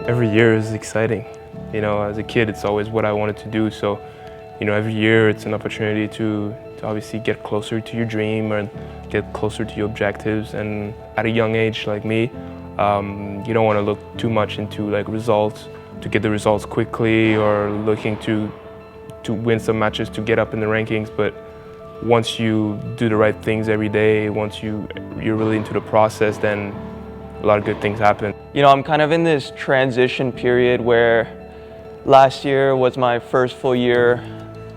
every year is exciting. You know, as a kid, it's always what I wanted to do. So, you know, every year it's an opportunity to obviously get closer to your dream or get closer to your objectives. And at a young age like me, you don't want to look too much into like results, to get the results quickly, or looking to win some matches to get up in the rankings. But once you do the right things every day, once you're really into the process, then a lot of good things happen. You know, I'm kind of in this transition period where last year was my first full year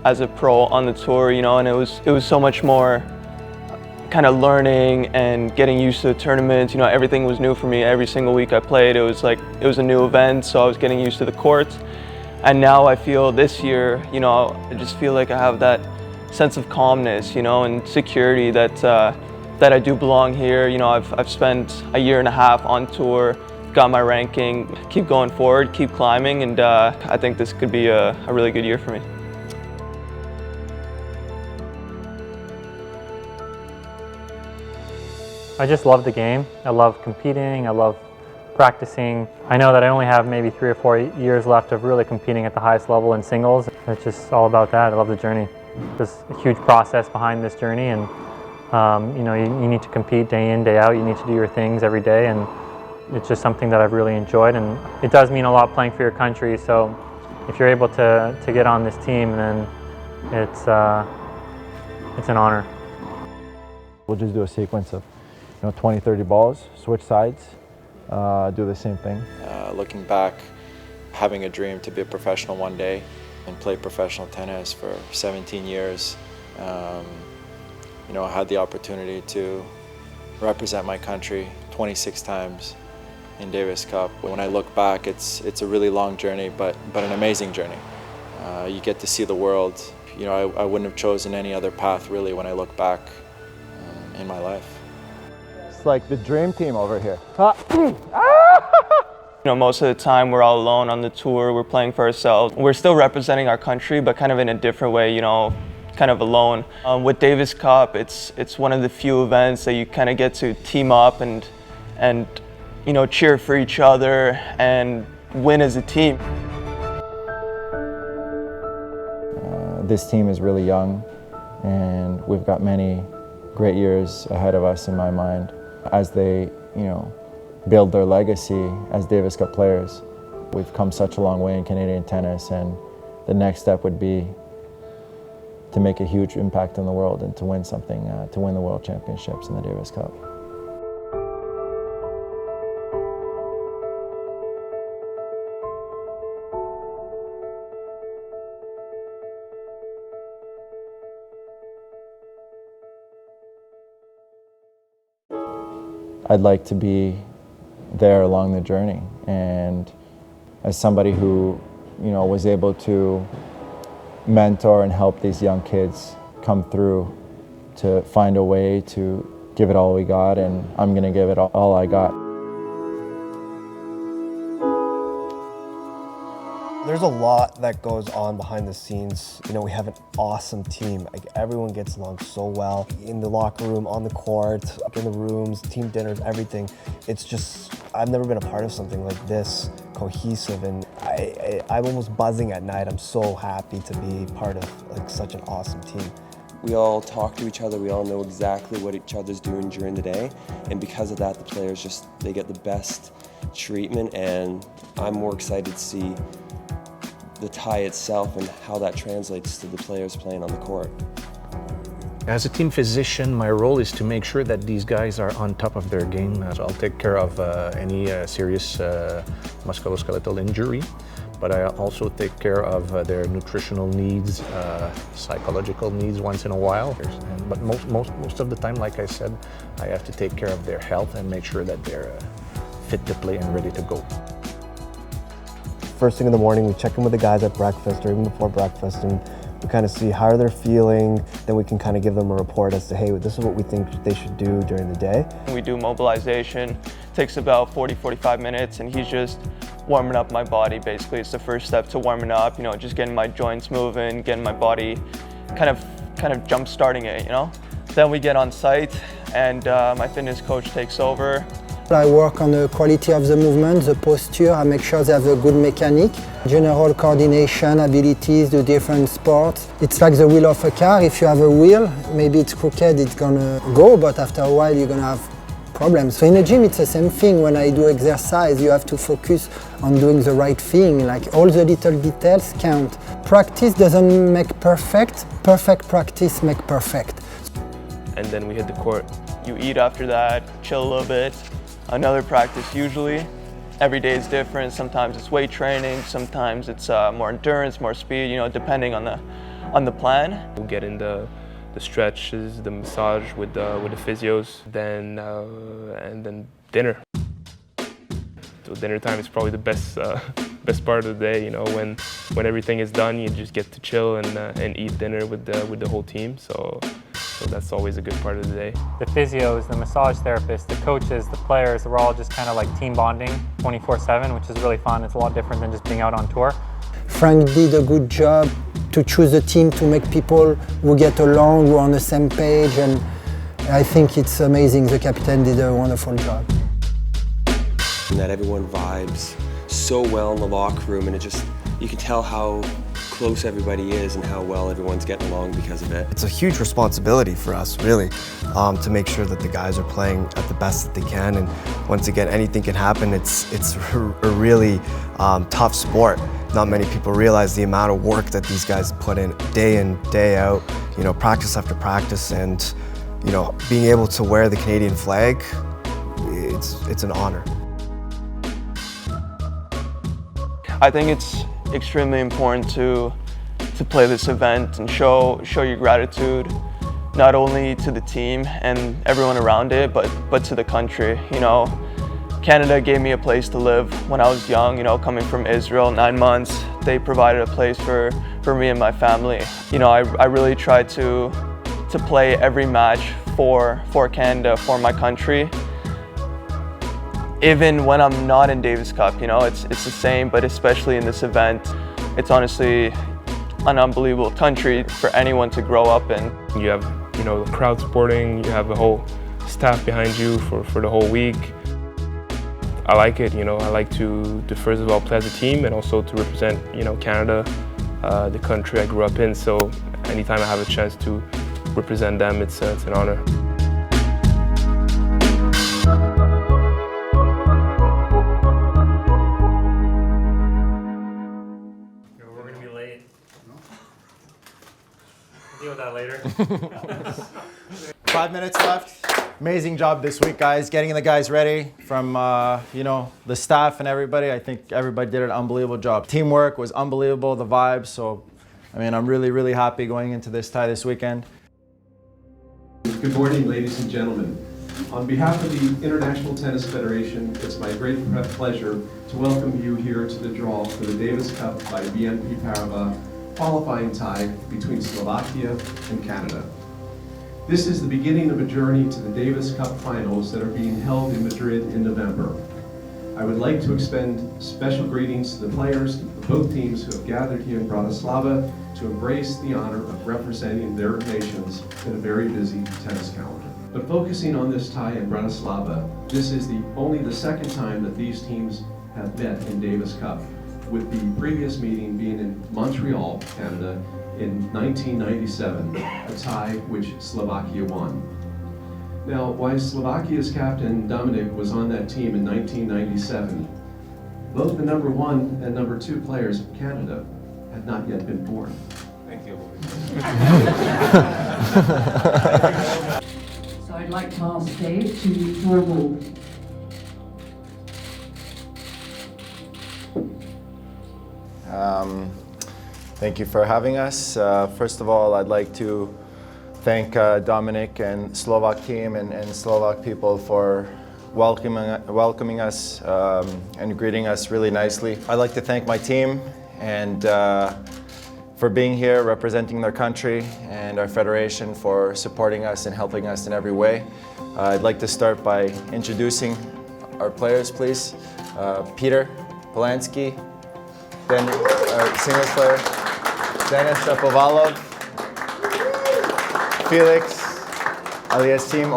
as a pro on the tour, you know, and it was so much more kind of learning and getting used to the tournaments. You know, everything was new for me. Every single week I played, it was a new event, so I was getting used to the courts. And now I feel this year, you know, I just feel like I have that sense of calmness, you know, and security that I do belong here. You know, I've spent a year and a half on tour, got my ranking, keep going forward, keep climbing, and I think this could be a really good year for me. I just love the game. I love competing. I love practicing. I know that I only have maybe 3 or 4 years left of really competing at the highest level in singles. It's just all about that. I love the journey. There's a huge process behind this journey, and you know, you need to compete day in, day out. You need to do your things every day, and it's just something that I've really enjoyed, and it does mean a lot playing for your country. So if you're able to get on this team, then it's an honor. We'll just do a sequence of 20, 30 balls, switch sides, do the same thing. Looking back, having a dream to be a professional one day and play professional tennis for 17 years, you know, I had the opportunity to represent my country 26 times in Davis Cup. When I look back, it's a really long journey, but an amazing journey. You get to see the world. You know, I wouldn't have chosen any other path really when I look back in my life. It's like the dream team over here. You know, most of the time we're all alone on the tour, we're playing for ourselves. We're still representing our country, but kind of in a different way, you know, kind of alone. With Davis Cup, it's one of the few events that you kind of get to team up and you know, cheer for each other and win as a team. This team is really young, and we've got many great years ahead of us in my mind as they, you know, build their legacy as Davis Cup players. We've come such a long way in Canadian tennis, and the next step would be to make a huge impact in the world and to win something, to win the World Championships in the Davis Cup. I'd like to be there along the journey, and as somebody who, you know, was able to mentor and help these young kids come through to find a way to give it all we got, and I'm going to give it all I got. There's a lot that goes on behind the scenes. You know, we have an awesome team. Like, everyone gets along so well. In the locker room, on the court, in the rooms, team dinners, everything. It's just, I've never been a part of something like this, cohesive, and I'm almost buzzing at night. I'm so happy to be part of like such an awesome team. We all talk to each other, we all know exactly what each other's doing during the day, and because of that, the players just, they get the best treatment, and I'm more excited to see the tie itself and how that translates to the players playing on the court. As a team physician, my role is to make sure that these guys are on top of their game. So I'll take care of any serious musculoskeletal injury, but I also take care of their nutritional needs, psychological needs once in a while. But most of the time, like I said, I have to take care of their health and make sure that they're fit to play and ready to go. First thing in the morning, we check in with the guys at breakfast or even before breakfast, and we kind of see how they're feeling. Then we can kind of give them a report as to, hey, this is what we think they should do during the day. We do mobilization. It takes about 40-45 minutes, and he's just warming up my body. Basically, it's the first step to warming up, you know, just getting my joints moving, getting my body kind of jump starting it, you know. Then we get on site, and my fitness coach takes over. I work on the quality of the movement, the posture, I make sure they have a good mechanic, general coordination, abilities, the different sports. It's like the wheel of a car. If you have a wheel, maybe it's crooked, it's gonna go, but after a while you're gonna have problems. So in the gym it's the same thing. When I do exercise, you have to focus on doing the right thing, like all the little details count. Practice doesn't make perfect, perfect practice make perfect. And then we hit the court. You eat after that, chill a little bit. Another practice usually. Every day is different. Sometimes it's weight training, sometimes it's more endurance, more speed, you know, depending on the plan. We'll get in the stretches, the massage with the physios, then and then dinner. So dinner time is probably the best part of the day. You know, when everything is done, you just get to chill and eat dinner with the whole team. So that's always a good part of the day. The physios, the massage therapists, the coaches, the players, we're all just kind of like team bonding 24/7, which is really fun. It's a lot different than just being out on tour. Frank did a good job to choose a team to make people who get along, who are on the same page, and I think it's amazing. The captain did a wonderful job. And that everyone vibes so well in the locker room, and you can tell how close everybody is and how well everyone's getting along because of it. It's a huge responsibility for us, really, to make sure that the guys are playing at the best that they can. And once again, anything can happen. It's a really tough sport. Not many people realize the amount of work that these guys put in day out, you know, practice after practice, and you know, being able to wear the Canadian flag, it's an honor. I think it's extremely important to play this event and show your gratitude, not only to the team and everyone around it, but to the country. You know, Canada gave me a place to live when I was young. You know, coming from Israel, 9 months, they provided a place for me and my family. You know, I really tried to play every match for Canada, for my country. Even when I'm not in Davis Cup, you know, it's the same, but especially in this event, it's honestly an unbelievable country for anyone to grow up in. You have, you know, the crowd supporting, you have a whole staff behind you for the whole week. I like it, you know, I like to first of all play as a team and also to represent, you know, Canada, the country I grew up in, so anytime I have a chance to represent them, it's an honor. Deal with that later. 5 minutes left. Amazing job this week, guys, getting the guys ready from you know, the staff and everybody. I think everybody did an unbelievable job. Teamwork was unbelievable, the vibes. So, I mean, I'm really, really happy going into this tie this weekend. Good morning, ladies and gentlemen. On behalf of the International Tennis Federation, it's my great pleasure to welcome you here to the draw for the Davis Cup by BNP Paribas qualifying tie between Slovakia and Canada. This is the beginning of a journey to the Davis Cup finals that are being held in Madrid in November. I would like to extend special greetings to the players of both teams who have gathered here in Bratislava to embrace the honor of representing their nations in a very busy tennis calendar. But focusing on this tie in Bratislava, this is only the second time that these teams have met in Davis Cup, with the previous meeting being in Montreal, Canada, in 1997, a tie which Slovakia won. Now, while Slovakia's captain Dominic was on that team in 1997, both the number 1 and number 2 players of Canada had not yet been born. Thank you. So I'd like to ask Dave to draw a ball. Thank you for having us. First of all, I'd like to thank Dominic and Slovak team and Slovak people for welcoming us and greeting us really nicely. I'd like to thank my team and for being here, representing their country, and our federation for supporting us and helping us in every way. I'd like to start by introducing our players, please. Peter Polanski, our singles player, Denis Shapovalov, Félix, Auger-Aliassime,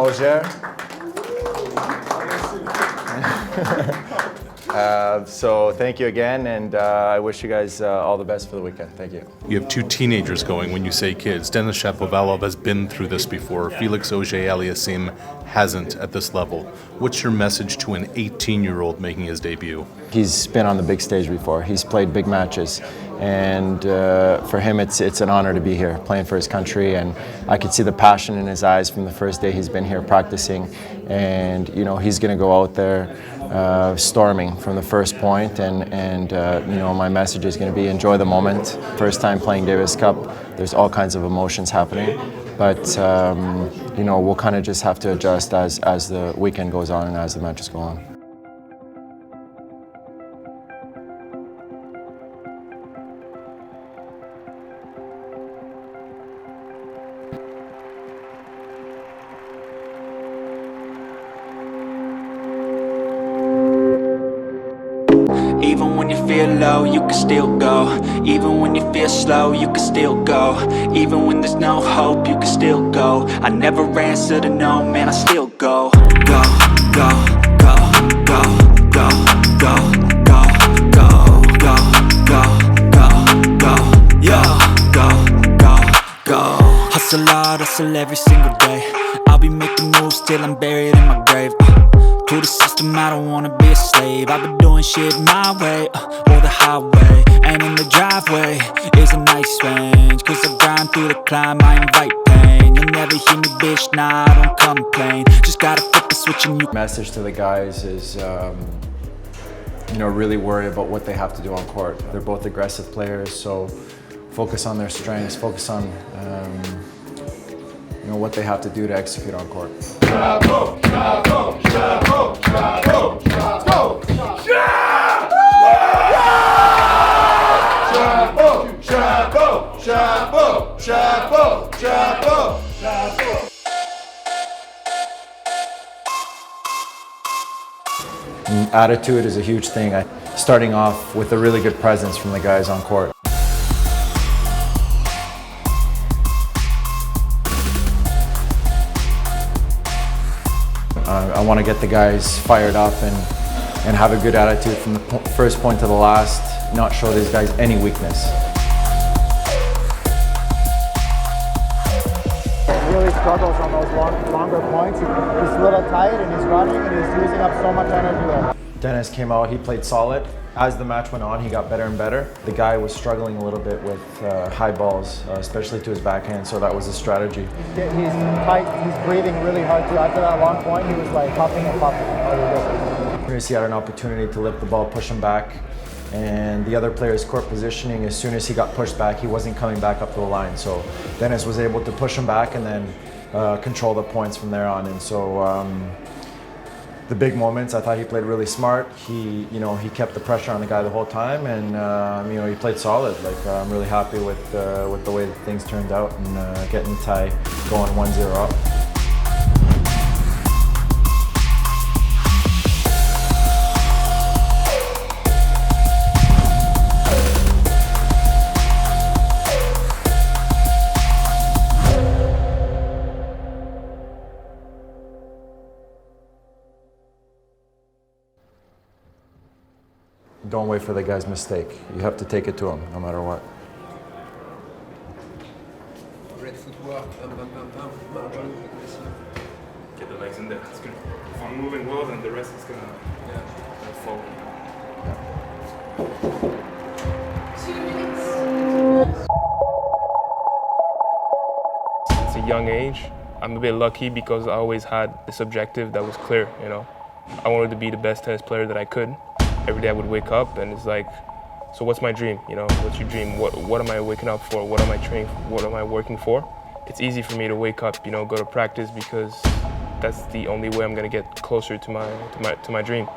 So thank you again, and I wish you guys all the best for the weekend. Thank you. You have two teenagers going when you say kids. Denis Shapovalov has been through this before. Félix Auger-Aliassime hasn't at this level. What's your message to an 18-year-old making his debut? He's been on the big stage before. He's played big matches, and for him it's an honor to be here, playing for his country. And I could see the passion in his eyes from the first day he's been here practicing. And you know, he's going to go out there storming from the first point. And you know, my message is going to be enjoy the moment. First time playing Davis Cup, there's all kinds of emotions happening. But you know, we'll kind of just have to adjust as the weekend goes on and as the matches go on. Even when you feel low, you can still go. Even when you feel slow, you can still go. Even when there's no hope, you can still go. I never answer to no, man, I still go. Go, go, go, go, go, go, go, go, go, go, go, go, yo, go, go, go. Hustle hard, hustle every single day. I'll be making moves till I'm buried in my grave. To the system, I don't wanna be a slave. I've been doing shit my way, or the highway. And in the driveway is a nice range. Cause I grind through the climb, I invite pain. You'll never hear me, bitch, nah, I don't complain. Just gotta flip the switch and you. Message to the guys is, you know, really worry about what they have to do on court. They're both aggressive players, so focus on their strengths, focus on you know, what they have to do to execute on court. Chapo, Chapo, Chapo, Chapo, Chapo, Chapo, Chapo, Chapo, Chapo, Chapo, Chapo. Attitude is a huge thing. Starting off with a really good presence from the guys on court. I want to get the guys fired up and have a good attitude from the first point to the last, not show these guys any weakness. He really struggles on those longer points. He's a little tight and he's running and he's using up so much energy there. Denis came out, he played solid. As the match went on, he got better and better. The guy was struggling a little bit with high balls, especially to his backhand, so that was a strategy. He's tight, he's breathing really hard too. After that long point, he was like huffing and puffing. He had an opportunity to lift the ball, push him back, and the other player's court positioning, as soon as he got pushed back, he wasn't coming back up to the line. So Denis was able to push him back and then control the points from there on. And so the big moments, I thought he played really smart. He kept the pressure on the guy the whole time, and you know, he played solid. Like I'm really happy with the way that things turned out and getting the tie going 1-0 up. Don't wait for the guy's mistake. You have to take it to him, no matter what. Great footwork. Get the legs in there. It's good. If I'm moving well, then the rest is gonna fall. It's a young age. I'm a bit lucky because I always had this objective that was clear, you know. I wanted to be the best tennis player that I could. Every day I would wake up and it's like, so what's my dream? You know, what's your dream? What am I waking up for? What am I training for? What am I working for? It's easy for me to wake up, you know, go to practice because that's the only way I'm gonna get closer to my dream.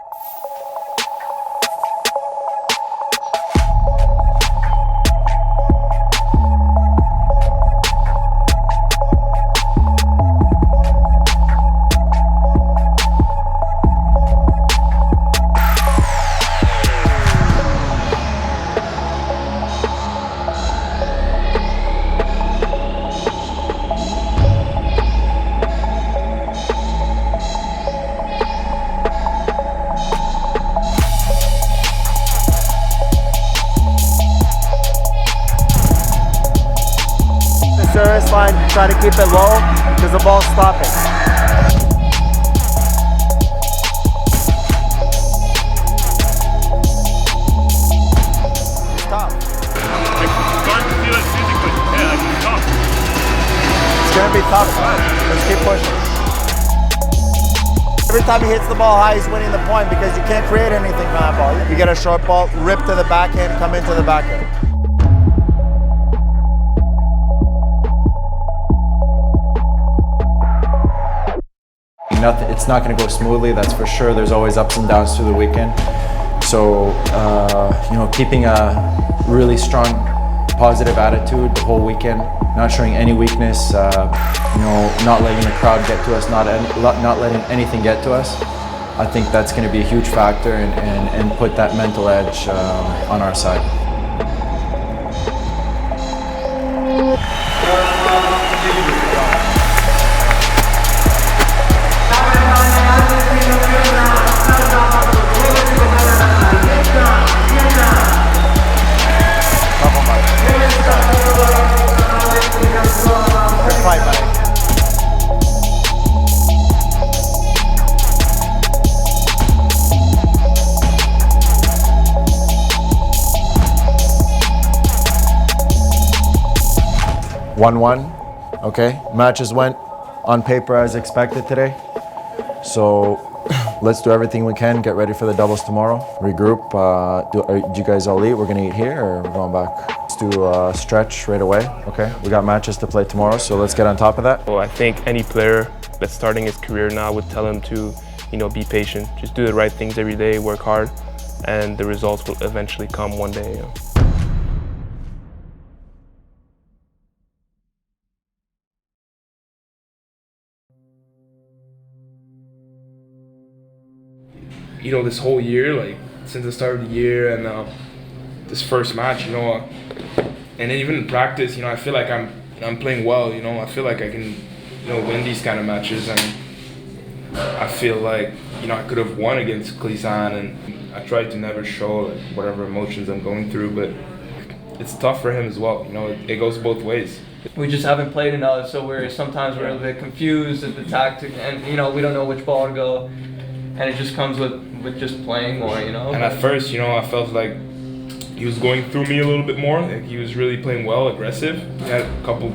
baseline, try to keep it low because the ball's stopping. Stop. It's going to be tough. Let's keep pushing. Every time he hits the ball high, he's winning the point because you can't create anything from that ball. You get a short ball, rip to the backhand, come into the backhand. It's not going to go smoothly, that's for sure. There's always ups and downs through the weekend. So, keeping a really strong, positive attitude the whole weekend, not showing any weakness, not letting the crowd get to us, not letting anything get to us. I think that's going to be a huge factor and put that mental edge on our side. Good fight, buddy. Okay, matches went on paper as expected today. So let's do everything we can, get ready for the doubles tomorrow, regroup. Do you guys all eat? We're gonna eat here or we're going back? Let's do a stretch right away, okay? We got matches to play tomorrow, so let's get on top of that. Well, I think any player that's starting his career now would tell him to, be patient. Just do the right things every day, work hard, and the results will eventually come one day. This whole year, since the start of the year and this first match, and then even in practice, I feel like I'm playing well, I feel like I can, win these kind of matches, and I feel like, I could have won against Klisan, and I tried to never show whatever emotions I'm going through, but it's tough for him as well, it goes both ways. We just haven't played enough, so sometimes we're a bit confused at the tactic, and we don't know which ball to go, and it just comes with just playing more, And at first, I felt like he was going through me a little bit more. He was really playing well, aggressive. He had a couple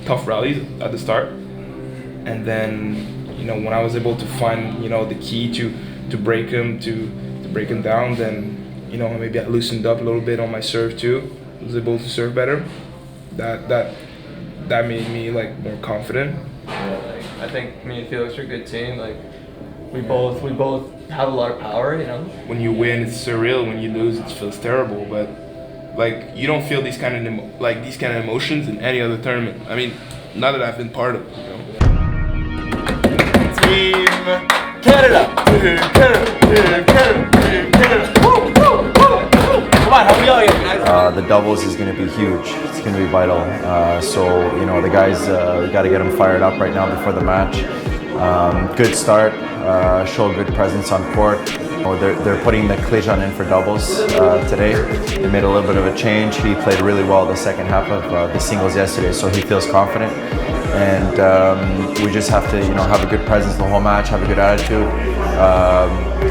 tough rallies at the start, and then when I was able to find the key to break him down, then maybe I loosened up a little bit on my serve too. I was able to serve better. That made me more confident. I think me and Félix are a good team. We both have a lot of power, When you win, it's surreal. When you lose, it feels terrible. But you don't feel these kind of emotions in any other tournament. I mean, not that I've been part of. Team Canada. Team Canada. Team Canada. Team Canada. Woo, woo, woo. Come on, help me out here, guys. The doubles is going to be huge. It's going to be vital. The guys, we got to get them fired up right now before the match. Good start. Show a good presence on court. They're putting the Klisan in for doubles today. They made a little bit of a change. He played really well the second half of the singles yesterday, so he feels confident. And we just have to, have a good presence the whole match, have a good attitude,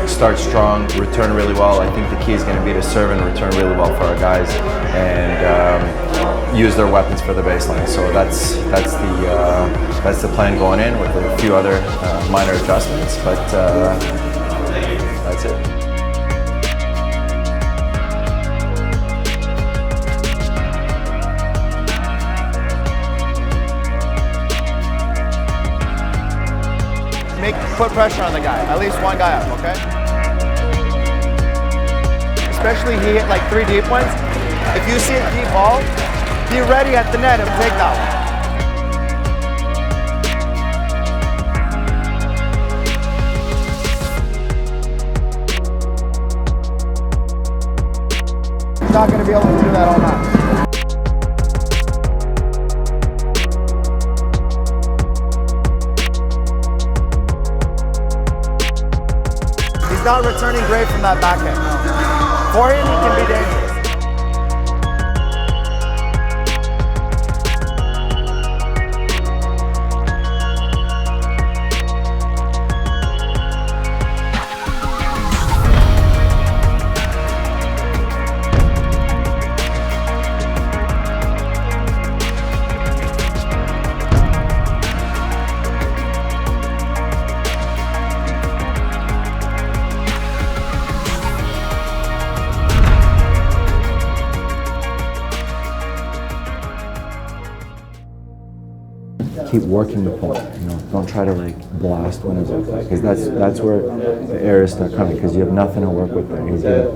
start strong, return really well. I think the key is going to be to serve and return really well for our guys, and use their weapons for the baseline. So that's the plan going in, with a few other minor adjustments, but that's it. Put pressure on the guy, at least one guy up, okay? Especially he hit 3 deep ones. If you see a deep ball, be ready at the net and take that one. He's not going to be able to do that all night. Not returning great from that backhand. For him, he can be dangerous. keep working the point. You know, don't try to like blast when it's out, because that's where the errors start coming, because you have nothing to work with there. He's good.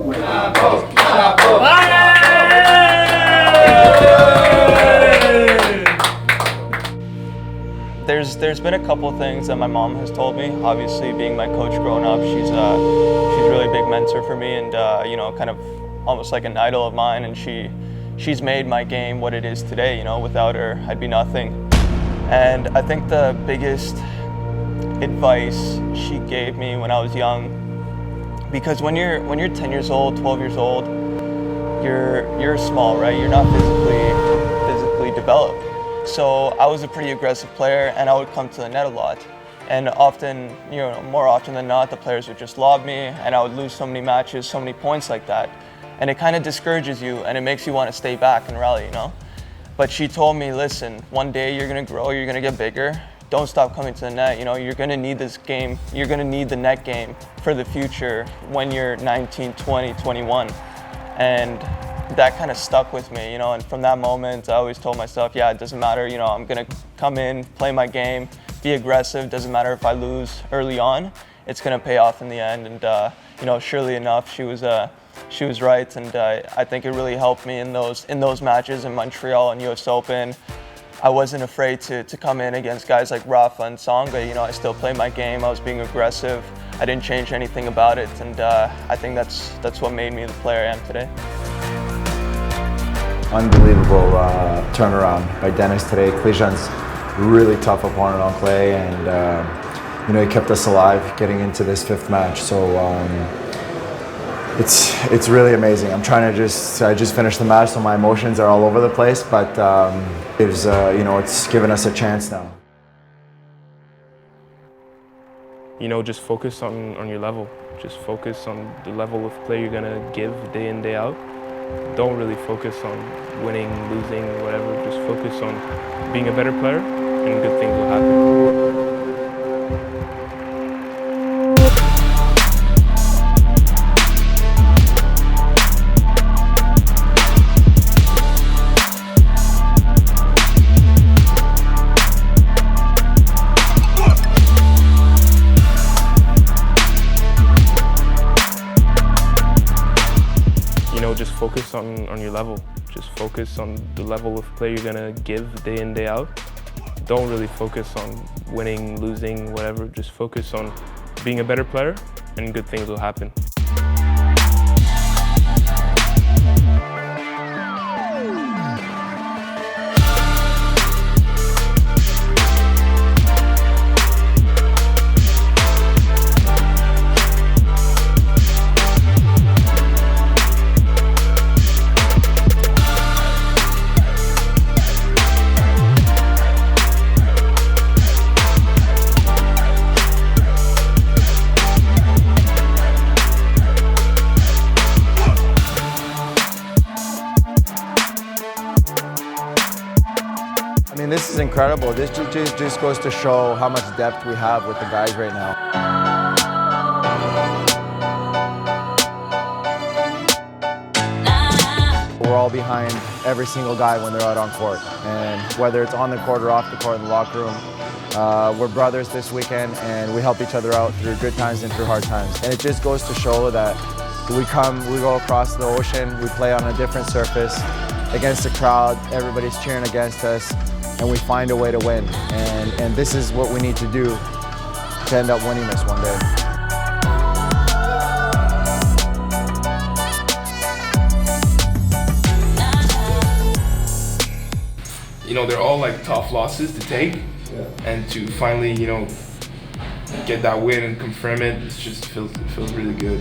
There's been a couple things that my mom has told me. Obviously, being my coach growing up, she's a really big mentor for me, and you know, kind of almost like an idol of mine. And she's made my game what it is today. You know, without her, I'd be nothing. And I think the biggest advice she gave me when I was young, because when you're 10 years old, 12 years old, you're small, right? You're not physically developed. So I was a pretty aggressive player, and I would come to the net a lot. And often, you know, more often than not, the players would just lob me, and I would lose so many matches, so many points like that. And it kind of discourages you, and it makes you want to stay back and rally, you know? But she told me, listen, one day you're gonna grow, you're gonna get bigger. Don't stop coming to the net. You know, you're gonna need this game. You're gonna need the net game for the future when you're 19, 20, 21. And that kind of stuck with me, you know, and from that moment, I always told myself, yeah, it doesn't matter, you know, I'm gonna come in, play my game, be aggressive, doesn't matter if I lose early on, it's gonna pay off in the end. And, you know, surely enough, she was right, and I think it really helped me in those matches in Montreal and US Open. I wasn't afraid to come in against guys like Rafa and Tsonga. You know, I still played my game, I was being aggressive, I didn't change anything about it, and I think that's what made me the player I am today. Unbelievable turnaround by Denis today. Klijan's really tough opponent on clay, and you know, he kept us alive getting into this fifth match. So it's really amazing. I'm trying to I just finished the match, so my emotions are all over the place. But you know, it's given us a chance now. You know, just focus on your level. Just focus on the level of play you're gonna give day in, day out. Don't really focus on winning, losing, whatever. Just focus on being a better player, and good things will happen. You know, just focus on your level. Just focus on the level of play you're gonna give day in, day out. Don't really focus on winning, losing, whatever. Just focus on being a better player, and good things will happen. I mean, this is incredible. This just goes to show how much depth we have with the guys right now. We're all behind every single guy when they're out on court. And whether it's on the court or off the court in the locker room, we're brothers this weekend, and we help each other out through good times and through hard times. And it just goes to show that we go across the ocean, we play on a different surface against the crowd, everybody's cheering against us, and we find a way to win. And this is what we need to do to end up winning this one day. You know, they're all like tough losses to take, and to finally, you know, get that win and confirm it, it feels really good.